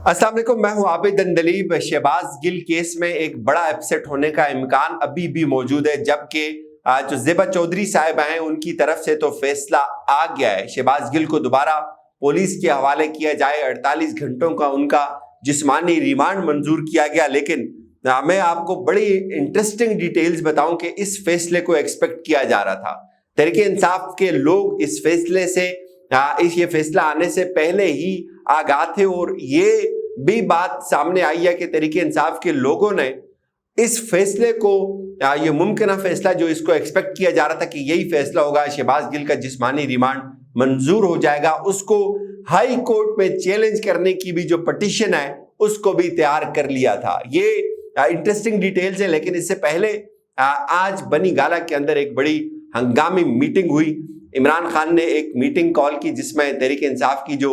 अस्सलाम वालेकुम, मैं हूं आबिद अंदलीब। शहबाज गिल केस में एक बड़ा अपसेट होने का इम्कान अभी भी मौजूद है, जबकि जो ज़ेबा चौधरी साहब हैं उनकी तरफ से तो फैसला आ गया है। शहबाज गिल को दोबारा पुलिस के हवाले किया जाए, 48 घंटों का उनका जिस्मानी रिमांड मंजूर किया गया। लेकिन मैं आपको बड़ी इंटरेस्टिंग डिटेल्स बताऊं कि इस फैसले को एक्सपेक्ट किया जा रहा था। तहरीक इंसाफ के लोग इस फैसले से ये फैसला आने से पहले ही आगाह थे, और ये भी बात सामने आई है कि तहरीक इंसाफ के लोगों ने इस फैसले को, ये मुमकिन फैसला जो इसको एक्सपेक्ट किया जा रहा था कि यही फैसला होगा, शहबाज गिल का जिस्मानी रिमांड मंजूर हो जाएगा, उसको हाई कोर्ट में चैलेंज करने की भी जो पिटीशन है उसको भी तैयार कर लिया था। ये इंटरेस्टिंग डिटेल्स है। लेकिन इससे पहले आज बनी गाला के अंदर एक बड़ी हंगामी मीटिंग हुई। इमरान खान ने एक मीटिंग कॉल की जिसमें तहरीक इंसाफ की जो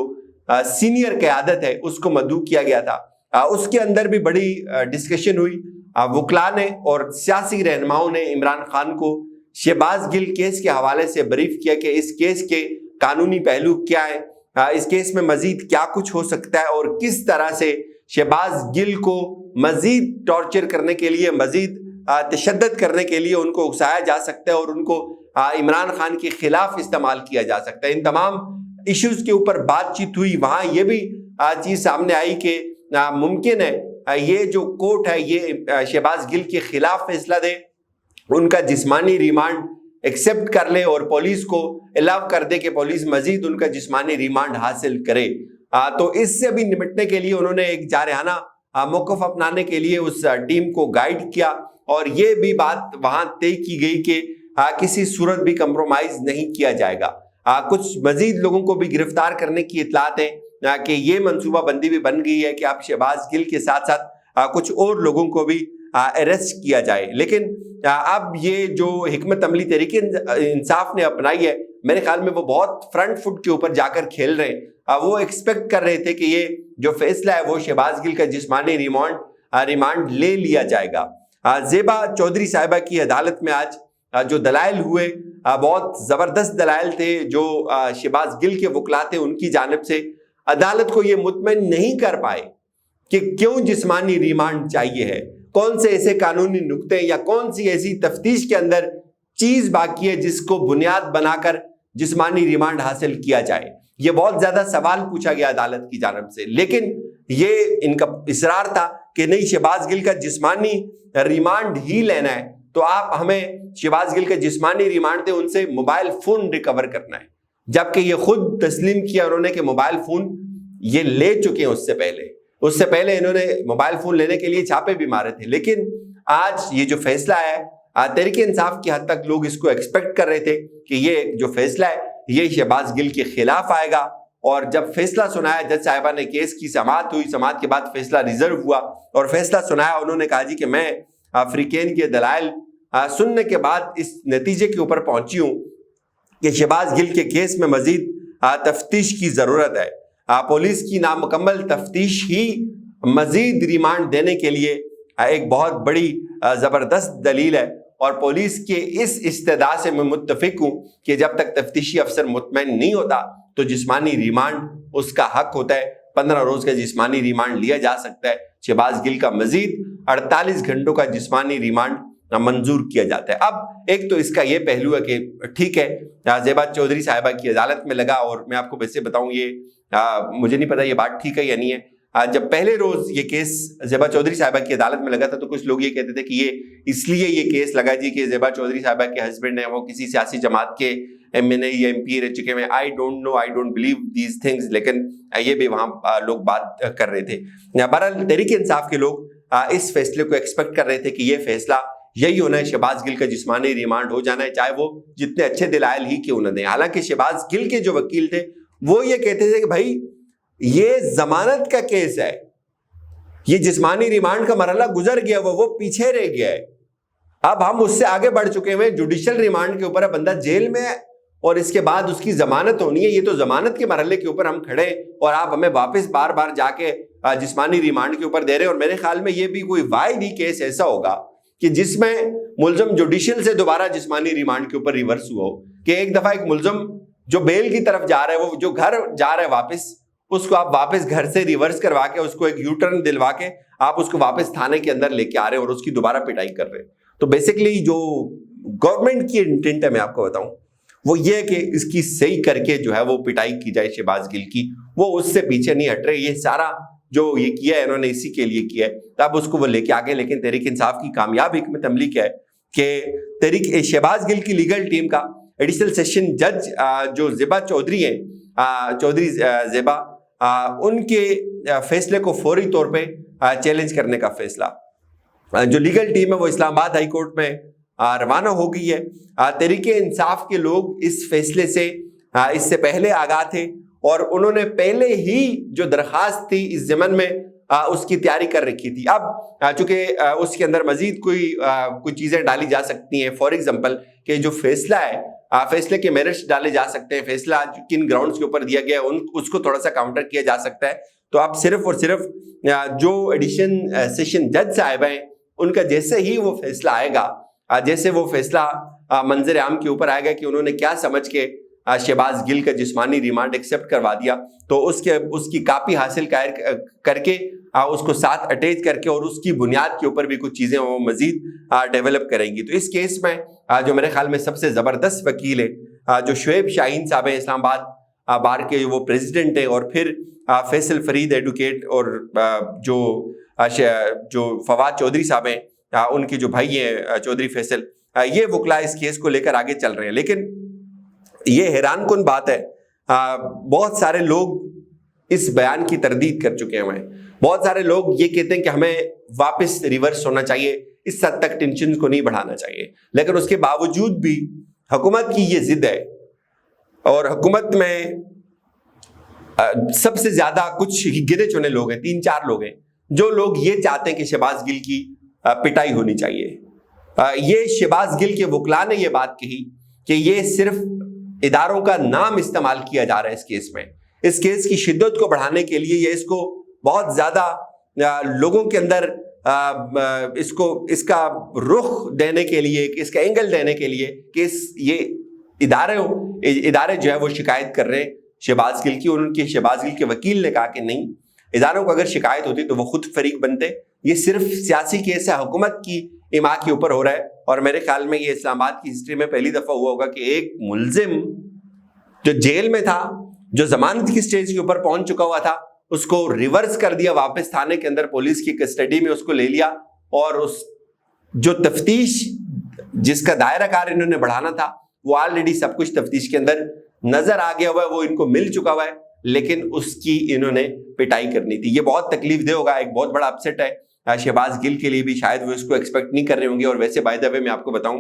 सीनियर क़यादत है उसको मदऊ किया गया था। उसके अंदर भी बड़ी डिस्कशन हुई। वकला ने और सियासी रहनुमाओं ने इमरान खान को शहबाज गिल केस के हवाले से ब्रीफ किया कि इस केस के कानूनी पहलू क्या है, इस केस में मजीद क्या कुछ हो सकता है, और किस तरह से शहबाज गिल को मजीद टॉर्चर करने के लिए, मजीद तशद्दुद करने के लिए उनको उकसाया जा सकता है और उनको इमरान खान के खिलाफ इस्तेमाल किया जा सकता है। इन तमाम इश्यूज के ऊपर बातचीत हुई। वहाँ ये भी चीज़ सामने आई कि मुमकिन है ये जो कोर्ट है ये शहबाज गिल के खिलाफ फैसला दे, उनका जिस्मानी रिमांड एक्सेप्ट कर ले और पुलिस को अलाउ कर दे कि पुलिस मजीद उनका जिस्मानी रिमांड हासिल करे। तो इससे भी निपटने के लिए उन्होंने एक जारहाना मौक़िफ़ अपनाने के लिए उस टीम को गाइड किया, और ये भी बात वहाँ तय की गई कि किसी सूरत भी कंप्रोमाइज नहीं किया जाएगा। कुछ मजीद लोगों को भी गिरफ्तार करने की इतलात है कि ये मनसूबा बंदी भी बन गई है कि आप शहबाज गिल के साथ साथ कुछ और लोगों को भी अरेस्ट किया जाए। लेकिन अब ये जो हिकमत अमली तहरीक इंसाफ ने अपनाई है, मेरे ख्याल में वो बहुत फ्रंट फुट के ऊपर जाकर खेल रहे हैं। वो एक्सपेक्ट कर रहे थे कि ये जो फैसला है वो शहबाज गिल का जिस्मानी रिमांड ले लिया जाएगा। ज़ेबा चौधरी साहिबा की अदालत में आज जो दलाइल हुए, बहुत ज़बरदस्त दलाइल थे जो शहबाज गिल के वकला थे उनकी जानिब से। अदालत को ये मुतमईन नहीं कर पाए कि क्यों जिस्मानी रिमांड चाहिए है, कौन से ऐसे कानूनी नुक्ते या कौन सी ऐसी तफ्तीश के अंदर चीज़ बाकी है जिसको बुनियाद बनाकर जिस्मानी रिमांड हासिल किया जाए। ये बहुत ज़्यादा सवाल पूछा गया अदालत की जानिब से, लेकिन ये इनका इसरार था कि नहीं, शहबाज गिल का जिस्मानी रिमांड ही लेना है, तो आप हमें शहबाज गिल का जिस्मानी रिमांड दे, उनसे मोबाइल फ़ोन रिकवर करना है। जबकि ये खुद तस्लीम किया उन्होंने कि मोबाइल फ़ोन ये ले चुके हैं उससे पहले इन्होंने मोबाइल फ़ोन लेने के लिए छापे भी मारे थे। लेकिन आज ये जो फैसला है, तहरीक इंसाफ की हद तक लोग इसको एक्सपेक्ट कर रहे थे कि ये जो फैसला है ये शहबाज गिल के खिलाफ आएगा। और जब फैसला सुनाया, जज साहिबा ने केस की समाअत हुई, समाअत के बाद फैसला रिजर्व हुआ और फैसला सुनाया। उन्होंने कहा जी कि मैं अफ्रीकन के दलाइल सुनने के बाद इस नतीजे के ऊपर पहुंची हूँ कि शहबाज गिल के केस में मजीद तफ्तीश की ज़रूरत है। पुलिस की नामुकम्मल तफ्तीश ही मजीद रिमांड देने के लिए एक बहुत बड़ी ज़बरदस्त दलील है, और पुलिस के इस इस्तेदा से मैं मुत्तफिक हूँ कि जब तक तफ्तीशी अफसर मुतमईन नहीं होता तो जिस्मानी रिमांड उसका हक होता है। 15 रोज़ का जिस्मानी रिमांड लिया जा सकता है। शहबाज गिल का मजीद 48 घंटों का जिस्मानी रिमांड मंजूर किया जाता है। अब एक तो इसका ये पहलू है कि ठीक है, ज़ेबा चौधरी साहिबा की अदालत में लगा, और मैं आपको वैसे बताऊं ये मुझे नहीं पता ये बात ठीक है या नहीं है। जब पहले रोज़ ये केस ज़ेबा चौधरी साहिबा की अदालत में लगा था तो कुछ लोग ये कहते थे कि ये इसलिए ये केस लगा जी कि ज़ेबा चौधरी साहिबा के हस्बैंड है वो किसी सियासी जमात के MNA या MP रह चुके हैं। I don't know, I don't believe these things, लेकिन ये भी वहाँ लोग बात कर रहे थे। बहरहाल तहरीक इंसाफ के लोग इस फैसले को एक्सपेक्ट कर रहे थे कि ये फैसला यही होना है, शहबाज गिल का जिस्मानी रिमांड हो जाना है, चाहे वो जितने अच्छे दलाइल ही क्यों न दें। हालांकि शहबाज गिल के जो वकील थे वो ये कहते थे कि भाई ये जमानत का केस है, ये जिस्मानी रिमांड का मरहला गुजर गया, वो पीछे रह गया है। अब हम उससे आगे बढ़ चुके हैं, जुडिशियल रिमांड के ऊपर है, बंदा जेल में है और इसके बाद उसकी जमानत होनी है। ये तो जमानत के मरहले के ऊपर हम खड़े और आप हमें वापस बार बार जाके जिस्मानी रिमांड के ऊपर दे रहे हैं। और मेरे ख्याल में ये भी कोई वाहिद ही केस ऐसा होगा कि जिसमें मुलजम जुडिशियल से दोबारा जिस्मानी रिमांड के ऊपर रिवर्स हुआ हो, कि एक दफा एक मुलजम जो बेल की तरफ जा रहा है, वो जो घर जा रहा है वापस, اس کو آپ واپس گھر سے ریورس کروا کے اس کو ایک یو ٹرن دلوا کے آپ اس کو واپس تھانے کے اندر لے کے آ رہے ہیں اور اس کی دوبارہ پٹائی کر رہے ہیں. تو بیسکلی جو گورنمنٹ کی انٹینٹ ہے میں آپ کو بتاؤں وہ یہ ہے کہ اس کی صحیح کر کے جو ہے وہ پٹائی کی جائے شہباز گل کی. وہ اس سے پیچھے نہیں ہٹ رہے. یہ سارا جو یہ کیا ہے انہوں نے اسی کے لیے کیا ہے تب اس کو وہ لے کے آگے. لیکن تحریک انصاف کی کامیاب حکمت عملی کیا ہے کہ تحریک شہباز گل کی لیگل ٹیم کا ایڈیشنل سیشن جج جو زیبا چودھری ہیں, چودھری زیبا, ان کے فیصلے کو فوری طور پہ چیلنج کرنے کا فیصلہ. جو لیگل ٹیم ہے وہ اسلام آباد ہائی کورٹ میں روانہ ہو گئی ہے. تحریک انصاف کے لوگ اس فیصلے سے اس سے پہلے آگاہ تھے اور انہوں نے پہلے ہی جو درخواست تھی اس ضمن میں اس کی تیاری کر رکھی تھی. اب چونکہ اس کے اندر مزید کوئی چیزیں ڈالی جا سکتی ہیں, فار ایگزامپل کہ جو فیصلہ ہے فیصلے کے میرٹس ڈالے جا سکتے ہیں, فیصلہ کن گراؤنڈز کے اوپر دیا گیا ہے اس کو تھوڑا سا کاؤنٹر کیا جا سکتا ہے. تو اب صرف اور صرف جو ایڈیشن سیشن جج صاحب ہیں ان کا جیسے ہی وہ فیصلہ آئے گا, جیسے وہ فیصلہ منظر عام کے اوپر آئے گا کہ انہوں نے کیا سمجھ کے شہباز گل کا جسمانی ریمانڈ ایکسیپٹ کروا دیا, تو اس کی کاپی حاصل کر کے اس کو ساتھ اٹیچ کر کے اور اس کی بنیاد کے اوپر بھی کچھ چیزیں وہ مزید ڈیولپ کریں گی. تو اس کیس میں جو میرے خیال میں سب سے زبردست وکیل ہے جو شعیب شاہین صاحب ہیں, اسلام آباد بار کے وہ پریزیڈنٹ ہیں, اور پھر فیصل فرید ایڈوکیٹ اور جو فواد چودھری صاحب ہیں ان کے جو بھائی ہیں چودھری فیصل, یہ وکلا اس کیس کو لے کر آگے چل رہے ہیں. لیکن یہ حیران کن بات ہے, بہت سارے لوگ اس بیان کی تردید کر چکے ہیں. بہت سارے لوگ یہ کہتے ہیں کہ ہمیں واپس ریورس ہونا چاہیے, اس حد تک ٹینشن کو نہیں بڑھانا چاہیے. لیکن اس کے باوجود بھی حکومت کی یہ ضد ہے, اور حکومت میں سب سے زیادہ کچھ گنے چنے لوگ ہیں, 3-4 لوگ ہیں جو لوگ یہ چاہتے ہیں کہ شہباز گل کی پٹائی ہونی چاہیے. یہ شہباز گل کے وکلا نے یہ بات کہی کہ یہ صرف اداروں کا نام استعمال کیا جا رہا ہے اس کیس میں. اس کیس کی شدت کو بڑھانے کے لیے یہ اس کو بہت زیادہ لوگوں کے اندر اس کا رخ دینے کے لیے, اس کا اینگل دینے کے لیے کہ یہ ادارے جو ہے وہ شکایت کر رہے ہیں شہباز گل کی. ان کے شہباز گل کے وکیل نے کہا کہ نہیں, اداروں کو اگر شکایت ہوتی تو وہ خود فریق بنتے. یہ صرف سیاسی کیس ہے, حکومت کی اما کے اوپر ہو رہا ہے. اور میرے خیال میں یہ اسلام آباد کی ہسٹری میں پہلی دفعہ ہوا ہوگا کہ ایک ملزم جو جیل میں تھا, جو ضمانت کی سٹیج کے اوپر پہنچ چکا ہوا تھا, اس کو ریورس کر دیا, واپس تھانے کے اندر پولیس کی کسٹڈی میں اس کو لے لیا, اور اس جو تفتیش جس کا دائرہ کار انہوں نے بڑھانا تھا وہ آلریڈی سب کچھ تفتیش کے اندر نظر آ گیا ہوا ہے, وہ ان کو مل چکا ہوا ہے. لیکن اس کی انہوں نے پٹائی کرنی تھی. یہ بہت تکلیف دہ ہوگا, ایک بہت بڑا اپسیٹ ہے شہباز گل کے لیے بھی. شاید وہ اس کو ایکسپیکٹ نہیں کر رہے ہوں گے. اور ویسے بائی دا وے میں آپ کو بتاؤں,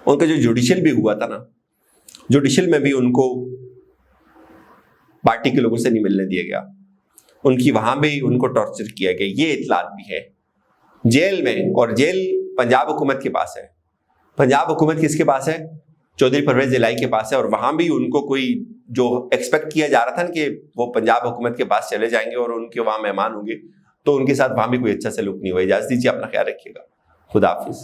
ان کا جو جوڈیشل بھی ہوا تھا نا, جوڈیشل میں بھی ان کو پارٹی کے لوگوں سے نہیں ملنے دیا گیا, ان کی وہاں بھی ان کو ٹارچر کیا گیا. یہ اطلاعات بھی ہے جیل میں. اور جیل پنجاب حکومت کے پاس ہے. پنجاب حکومت کس کے پاس ہے؟ چودھری پرویز الہی کے پاس ہے. اور وہاں بھی ان کو کوئی جو ایکسپیکٹ کیا جا رہا تھا نا کہ وہ پنجاب حکومت کے پاس چلے جائیں گے اور ان کے وہاں مہمان ہوں گے, تو ان کے ساتھ وہاں بھی کوئی اچھا سلوک نہیں ہوا. اجازت دیجیے, اپنا خیال رکھیے گا. خدا حافظ.